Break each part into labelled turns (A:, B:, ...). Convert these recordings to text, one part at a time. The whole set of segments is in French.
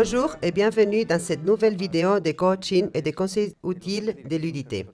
A: Bonjour et bienvenue dans cette nouvelle vidéo de coaching et de conseils utiles de l'UDT.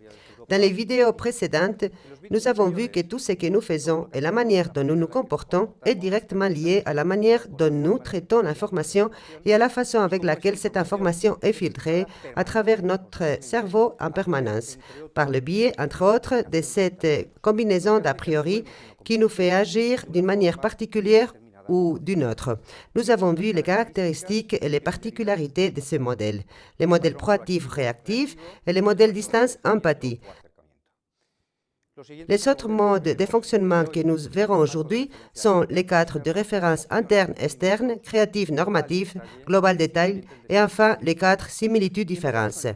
A: Dans les vidéos précédentes, nous avons vu que tout ce que nous faisons et la manière dont nous nous comportons est directement lié à la manière dont nous traitons l'information et à la façon avec laquelle cette information est filtrée à travers notre cerveau en permanence, par le biais, entre autres, de cette combinaison d'a priori qui nous fait agir d'une manière particulière ou d'une autre. Nous avons vu les caractéristiques et les particularités de ces modèles, les modèles proactifs-réactifs et les modèles distance-empathie. Les autres modes de fonctionnement que nous verrons aujourd'hui sont les cadres de référence interne-externe, créatif-normatif, global-détail et enfin les cadres similitudes-différences.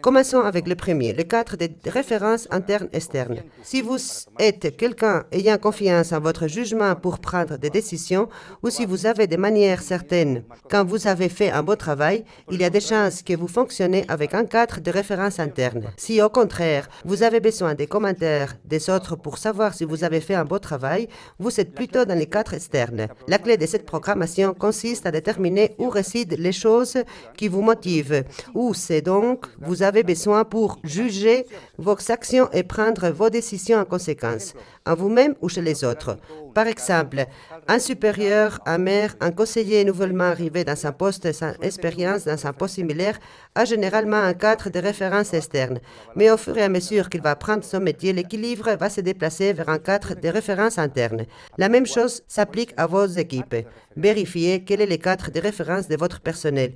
A: Commençons avec le premier, le cadre de référence interne-externe. Si vous êtes quelqu'un ayant confiance en votre jugement pour prendre des décisions ou si vous avez des manières certaines quand vous avez fait un bon travail, il y a des chances que vous fonctionnez avec un cadre de référence interne. Si au contraire, vous avez besoin des commentaires des autres pour savoir si vous avez fait un bon travail, vous êtes plutôt dans les cadres externes. La clé de cette programmation consiste à déterminer où résident les choses qui vous motivent, où c'est donc vous avez besoin pour juger vos actions et prendre vos décisions en conséquence, en vous-même ou chez les autres. Par exemple, un supérieur, un maire, un conseiller nouvellement arrivé dans un poste sans expérience dans un poste similaire a généralement un cadre de référence externe. Mais au fur et à mesure qu'il va apprendre son métier, l'équilibre va se déplacer vers un cadre de référence interne. La même chose s'applique à vos équipes. Vérifiez quel est le cadre de référence de votre personnel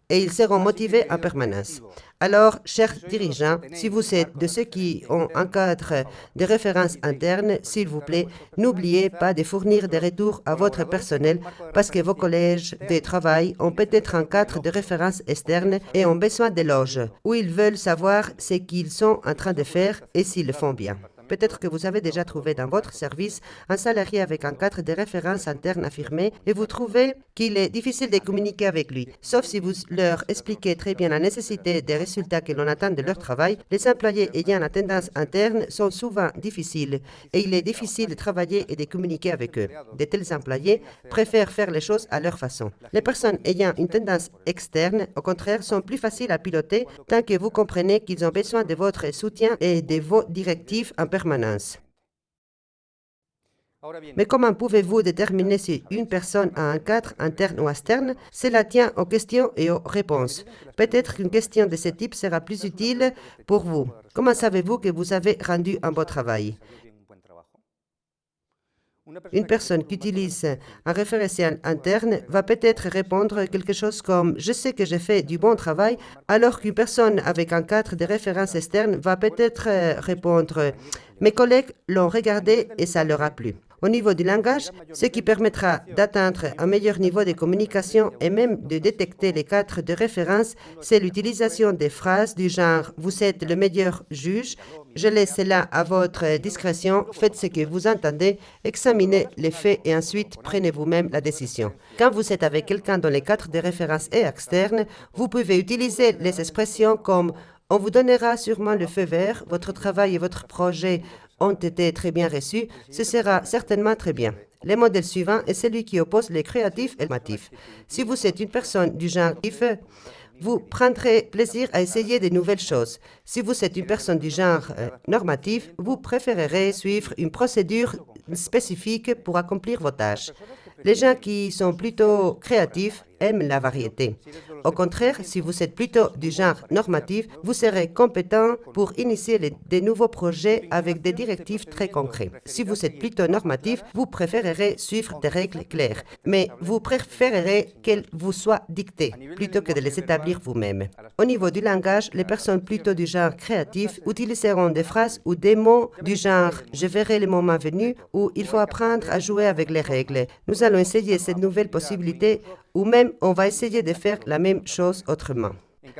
A: et ils seront motivés en permanence. Alors, chers dirigeants, si vous êtes de ceux qui ont un cadre de référence interne, s'il vous plaît, n'oubliez pas de fournir des retours à votre personnel parce que vos collègues de travail ont peut-être un cadre de référence externe et ont besoin d'éloges, où ils veulent savoir ce qu'ils sont en train de faire et s'ils le font bien. Peut-être que vous avez déjà trouvé dans votre service un salarié avec un cadre de référence interne affirmé et vous trouvez qu'il est difficile de communiquer avec lui. Sauf si vous leur expliquez très bien la nécessité des résultats que l'on attend de leur travail, les employés ayant la tendance interne sont souvent difficiles et il est difficile de travailler et de communiquer avec eux. De tels employés préfèrent faire les choses à leur façon. Les personnes ayant une tendance externe, au contraire, sont plus faciles à piloter tant que vous comprenez qu'ils ont besoin de votre soutien et de vos directives en permanence. Mais comment pouvez-vous déterminer si une personne a un cadre interne ou externe? Cela tient aux questions et aux réponses. Peut-être qu'une question de ce type sera plus utile pour vous. Comment savez-vous que vous avez rendu un bon travail? Une personne qui utilise un référentiel interne va peut-être répondre quelque chose comme « Je sais que j'ai fait du bon travail », alors qu'une personne avec un cadre de référence externe va peut-être répondre « Mes collègues l'ont regardé et ça leur a plu ». Au niveau du langage, ce qui permettra d'atteindre un meilleur niveau de communication et même de détecter les cadres de référence, c'est l'utilisation des phrases du genre « Vous êtes le meilleur juge », je laisse cela à votre discrétion, faites ce que vous entendez, examinez les faits et ensuite prenez vous-même la décision. Quand vous êtes avec quelqu'un dont les cadres de référence est externe, vous pouvez utiliser les expressions comme « On vous donnera sûrement le feu vert, votre travail et votre projet ont été très bien reçus, ce sera certainement très bien. » Le modèle suivant est celui qui oppose les créatifs et les normatifs. Si vous êtes une personne du genre vous prendrez plaisir à essayer de nouvelles choses. Si vous êtes une personne du genre normatif, vous préférerez suivre une procédure spécifique pour accomplir vos tâches. Les gens qui sont plutôt créatifs aiment la variété. Au contraire, si vous êtes plutôt du genre normatif, vous serez compétent pour initier de nouveaux projets avec des directives très concrètes. Si vous êtes plutôt normatif, vous préférerez suivre des règles claires, mais vous préférerez qu'elles vous soient dictées plutôt que de les établir vous-même. Au niveau du langage, les personnes plutôt du genre créatif utiliseront des phrases ou des mots du genre « je verrai le moment venu » ou « il faut apprendre à jouer avec les règles ». Nous allons essayer cette nouvelle possibilité ou même on va essayer de faire la même chose autrement.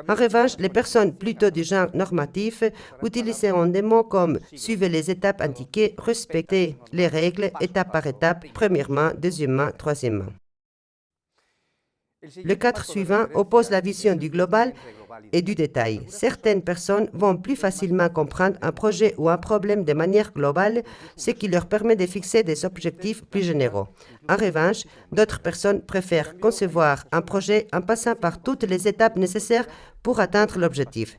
A: En revanche, les personnes plutôt du genre normatif utiliseront des mots comme « suivez les étapes indiquées, respectez les règles étape par étape, premièrement, deuxièmement, troisièmement ». Le cadre suivant oppose la vision du global et du détail. Certaines personnes vont plus facilement comprendre un projet ou un problème de manière globale, ce qui leur permet de fixer des objectifs plus généraux. En revanche, d'autres personnes préfèrent concevoir un projet en passant par toutes les étapes nécessaires pour atteindre l'objectif.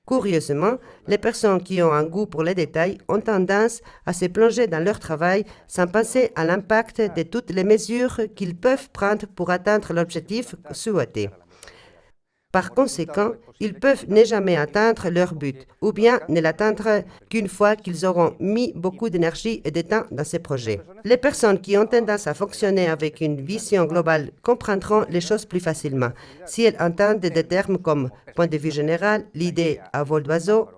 A: Curieusement, les personnes qui ont un goût pour les détails ont tendance à se plonger dans leur travail sans penser à l'impact de toutes les mesures qu'ils peuvent prendre pour atteindre l'objectif souhaité. Par conséquent, ils peuvent ne jamais atteindre leur but, ou bien ne l'atteindre qu'une fois qu'ils auront mis beaucoup d'énergie et de temps dans ces projets. Les personnes qui ont tendance à fonctionner avec une vision globale comprendront les choses plus facilement si elles entendent des termes comme point de vue général, l'idée à vol d'oiseau,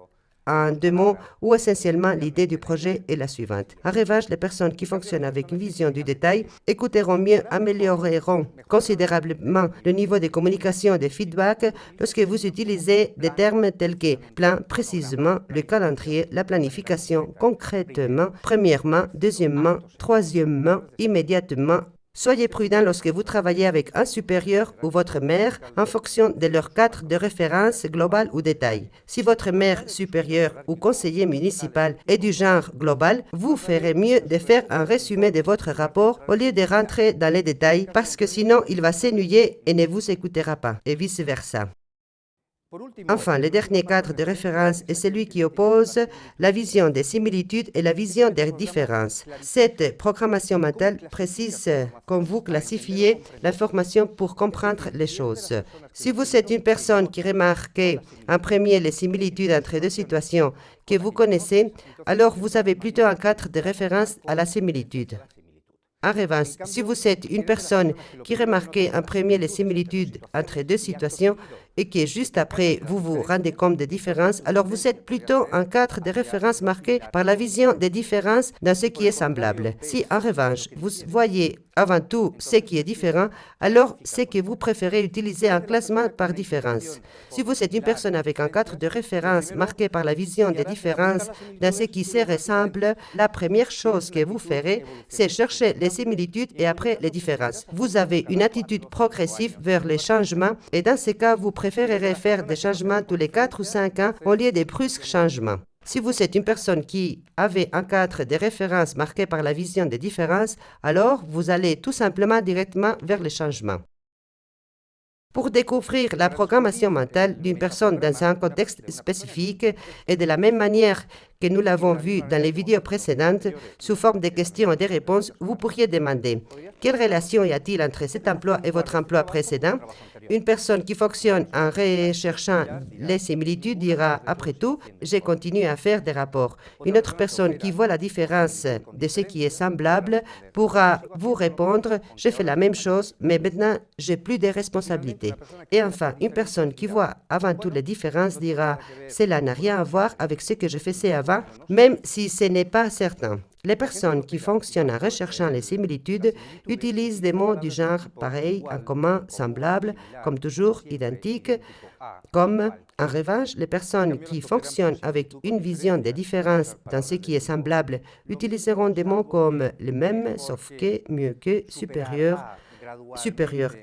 A: en 2 mots, ou essentiellement l'idée du projet est la suivante. En revanche, les personnes qui fonctionnent avec une vision du détail écouteront mieux, amélioreront considérablement le niveau de communication et de feedback lorsque vous utilisez des termes tels que plan, précisément, le calendrier, la planification, concrètement, premièrement, deuxièmement, troisièmement, immédiatement. Soyez prudent lorsque vous travaillez avec un supérieur ou votre maire en fonction de leur cadre de référence global ou détail. Si votre maire supérieur ou conseiller municipal est du genre global, vous ferez mieux de faire un résumé de votre rapport au lieu de rentrer dans les détails parce que sinon il va s'ennuyer et ne vous écoutera pas, et vice-versa. Enfin, le dernier cadre de référence est celui qui oppose la vision des similitudes et la vision des différences. Cette programmation mentale précise comme vous classifiez l'information pour comprendre les choses. Si vous êtes une personne qui remarque en premier les similitudes entre 2 situations que vous connaissez, alors vous avez plutôt un cadre de référence à la similitude. En revanche, si vous êtes une personne qui remarque en premier les similitudes entre 2 situations et que juste après vous vous rendez compte des différences, alors vous êtes plutôt un cadre de référence marqué par la vision des différences dans ce qui est semblable. Si en revanche vous voyez avant tout ce qui est différent, alors c'est que vous préférez utiliser un classement par différence. Si vous êtes une personne avec un cadre de référence marqué par la vision des différences dans ce qui se ressemble, la première chose que vous ferez, c'est chercher les similitudes et après les différences. Vous avez une attitude progressive vers les changements et dans ce cas, vous préférerez faire des changements tous les 4 ou 5 ans au lieu des brusques changements. Si vous êtes une personne qui avait un cadre de référence marqué par la vision des différences, alors vous allez tout simplement directement vers les changements. Pour découvrir la programmation mentale d'une personne dans un contexte spécifique et de la même manière que nous l'avons vu dans les vidéos précédentes, sous forme de questions et de réponses, vous pourriez demander « Quelle relation y a-t-il entre cet emploi et votre emploi précédent ?» Une personne qui fonctionne en recherchant les similitudes dira « Après tout, j'ai continué à faire des rapports ». Une autre personne qui voit la différence de ce qui est semblable pourra vous répondre « J'ai fait la même chose, mais maintenant, j'ai plus de responsabilités ». Et enfin, une personne qui voit avant tout les différences dira « Cela n'a rien à voir avec ce que je faisais avant, même si ce n'est pas certain ». Les personnes qui fonctionnent en recherchant les similitudes utilisent des mots du genre pareil, en commun, semblable, comme toujours, identique, comme. En revanche, les personnes qui fonctionnent avec une vision des différences dans ce qui est semblable utiliseront des mots comme le même, sauf que, mieux que, supérieur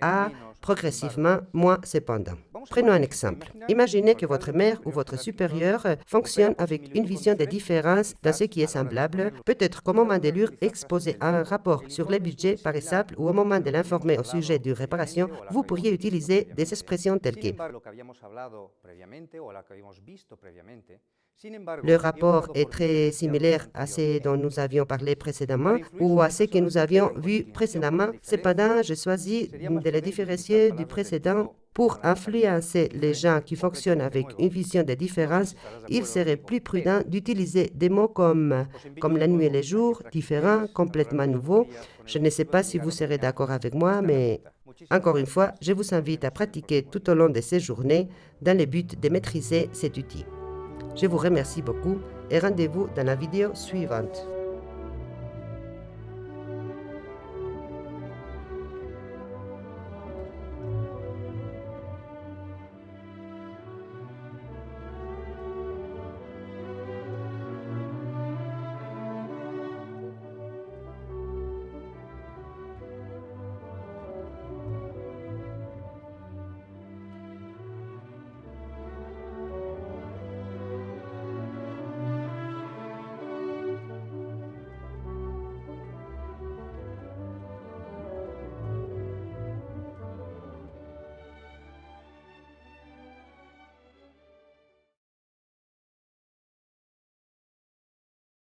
A: à, progressivement, moins cependant. Prenons un exemple. Imaginez que votre maire ou votre supérieur fonctionne avec une vision des différences dans ce qui est semblable. Peut-être qu'au moment de lui exposer un rapport sur les budgets, par exemple, ou au moment de l'informer au sujet de réparation, vous pourriez utiliser des expressions telles que le rapport est très similaire à ce dont nous avions parlé précédemment ou à ce que nous avions vu précédemment. Cependant, je choisis de le différencier du précédent. Pour influencer les gens qui fonctionnent avec une vision des différences, il serait plus prudent d'utiliser des mots comme la nuit et le jour, différents, complètement nouveaux. Je ne sais pas si vous serez d'accord avec moi, mais encore une fois, je vous invite à pratiquer tout au long de ces journées dans le but de maîtriser cet outil. Je vous remercie beaucoup et rendez-vous dans la vidéo suivante.